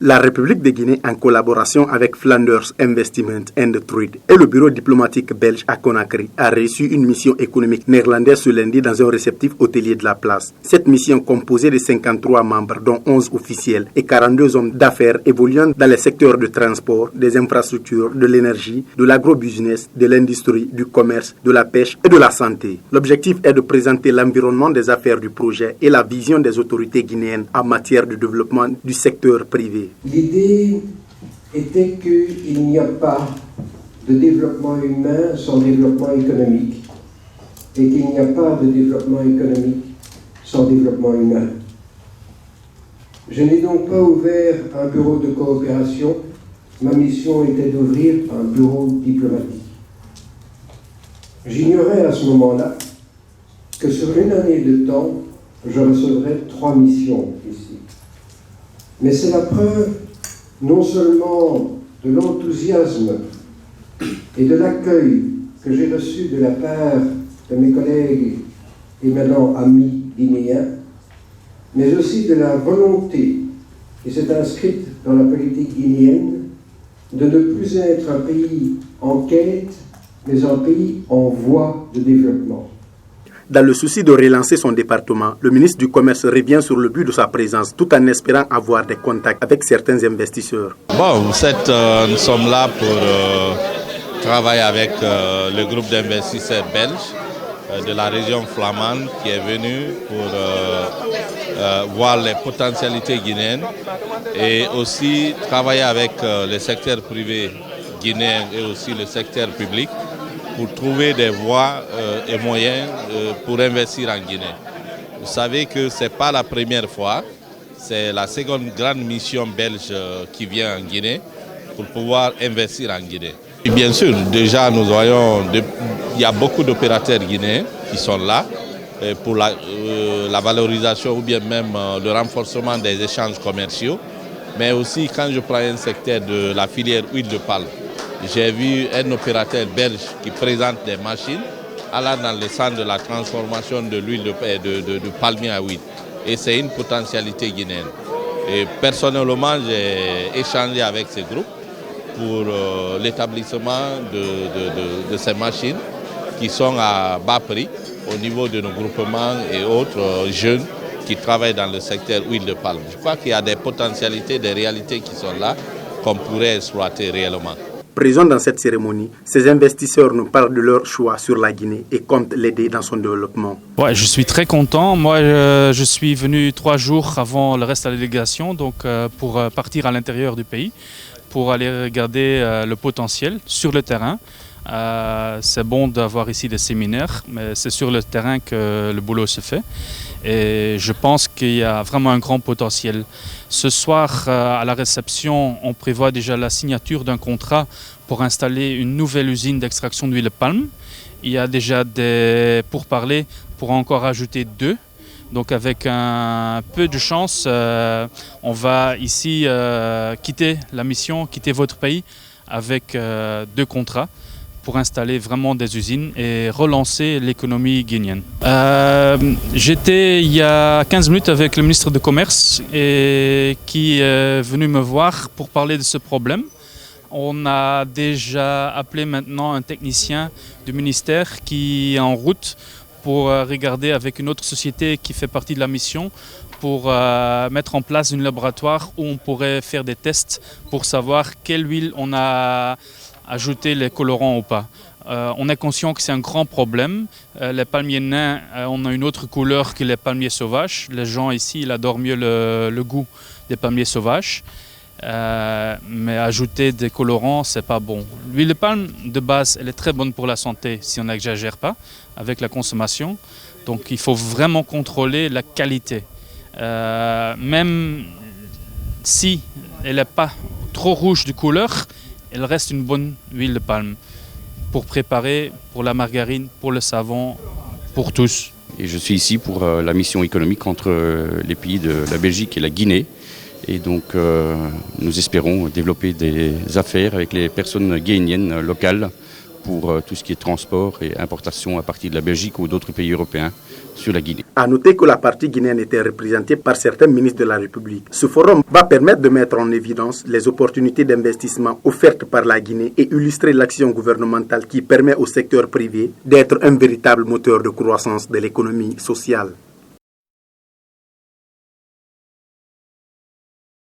La République de Guinée, en collaboration avec Flanders Investment and Trade et le bureau diplomatique belge à Conakry, a reçu une mission économique néerlandaise ce lundi dans un réceptif hôtelier de la place. Cette mission, composée de 53 membres, dont 11 officiels et 42 hommes d'affaires évoluant dans les secteurs du transport, des infrastructures, de l'énergie, de l'agrobusiness, de l'industrie, du commerce, de la pêche et de la santé. L'objectif est de présenter l'environnement des affaires du projet et la vision des autorités guinéennes en matière de développement du secteur privé. L'idée était qu'il n'y a pas de développement humain sans développement économique et qu'il n'y a pas de développement économique sans développement humain. Je n'ai donc pas ouvert un bureau de coopération, ma mission était d'ouvrir un bureau diplomatique. J'ignorais à ce moment-là que sur une année de temps, je recevrais 3 missions ici. Mais c'est la preuve non seulement de l'enthousiasme et de l'accueil que j'ai reçu de la part de mes collègues et maintenant amis guinéens, mais aussi de la volonté qui s'est inscrite dans la politique guinéenne de ne plus être un pays en quête, mais un pays en voie de développement. Dans le souci de relancer son département, le ministre du Commerce revient sur le but de sa présence tout en espérant avoir des contacts avec certains investisseurs. Nous sommes là pour travailler avec le groupe d'investisseurs belges de la région flamande qui est venu pour voir les potentialités guinéennes et aussi travailler avec le secteur privé guinéen et aussi le secteur public pour trouver des voies et moyens pour investir en Guinée. Vous savez que ce n'est pas la première fois, c'est la seconde grande mission belge qui vient en Guinée pour pouvoir investir en Guinée. Et bien sûr, déjà nous voyons, il y a beaucoup d'opérateurs guinéens qui sont là pour la valorisation ou bien même le renforcement des échanges commerciaux, mais aussi quand je prends un secteur de la filière huile de palme, j'ai vu un opérateur belge qui présente des machines allant dans le centre de la transformation de l'huile de palmier à huile. Et c'est une potentialité guinéenne. Et personnellement, j'ai échangé avec ce groupe pour l'établissement de ces machines qui sont à bas prix au niveau de nos groupements et autres jeunes qui travaillent dans le secteur huile de palme. Je crois qu'il y a des potentialités, des réalités qui sont là qu'on pourrait exploiter réellement. Présents dans cette cérémonie, ces investisseurs nous parlent de leur choix sur la Guinée et comptent l'aider dans son développement. Ouais, je suis très content. Moi, je suis venu 3 jours avant le reste de la délégation, donc pour partir à l'intérieur du pays, pour aller regarder le potentiel sur le terrain. C'est bon d'avoir ici des séminaires, mais c'est sur le terrain que le boulot se fait. Et je pense qu'il y a vraiment un grand potentiel. Ce soir, à la réception, on prévoit déjà la signature d'un contrat pour installer une nouvelle usine d'extraction d'huile de palme. Il y a déjà des pourparlers pour encore ajouter 2. Donc avec un peu de chance, on va ici quitter la mission, quitter votre pays avec 2 contrats pour installer vraiment des usines et relancer l'économie guinéenne. J'étais il y a 15 minutes avec le ministre du Commerce et qui est venu me voir pour parler de ce problème. On a déjà appelé maintenant un technicien du ministère qui est en route pour regarder avec une autre société qui fait partie de la mission pour mettre en place un laboratoire où on pourrait faire des tests pour savoir quelle huile on a ajouté les colorants ou pas. On est conscient que c'est un grand problème. Les palmiers nains ont une autre couleur que les palmiers sauvages. Les gens ici ils adorent mieux le goût des palmiers sauvages. Mais ajouter des colorants, c'est pas bon. L'huile de palme, de base, elle est très bonne pour la santé si on n'exagère pas avec la consommation. Donc il faut vraiment contrôler la qualité. Même si elle n'est pas trop rouge de couleur, elle reste une bonne huile de palme pour préparer pour la margarine, pour le savon, pour tous. Et je suis ici pour la mission économique entre les pays de la Belgique et la Guinée. Et donc nous espérons développer des affaires avec les personnes guinéennes locales pour tout ce qui est transport et importation à partir de la Belgique ou d'autres pays européens sur la Guinée. À noter que la partie guinéenne était représentée par certains ministres de la République. Ce forum va permettre de mettre en évidence les opportunités d'investissement offertes par la Guinée et illustrer l'action gouvernementale qui permet au secteur privé d'être un véritable moteur de croissance de l'économie sociale.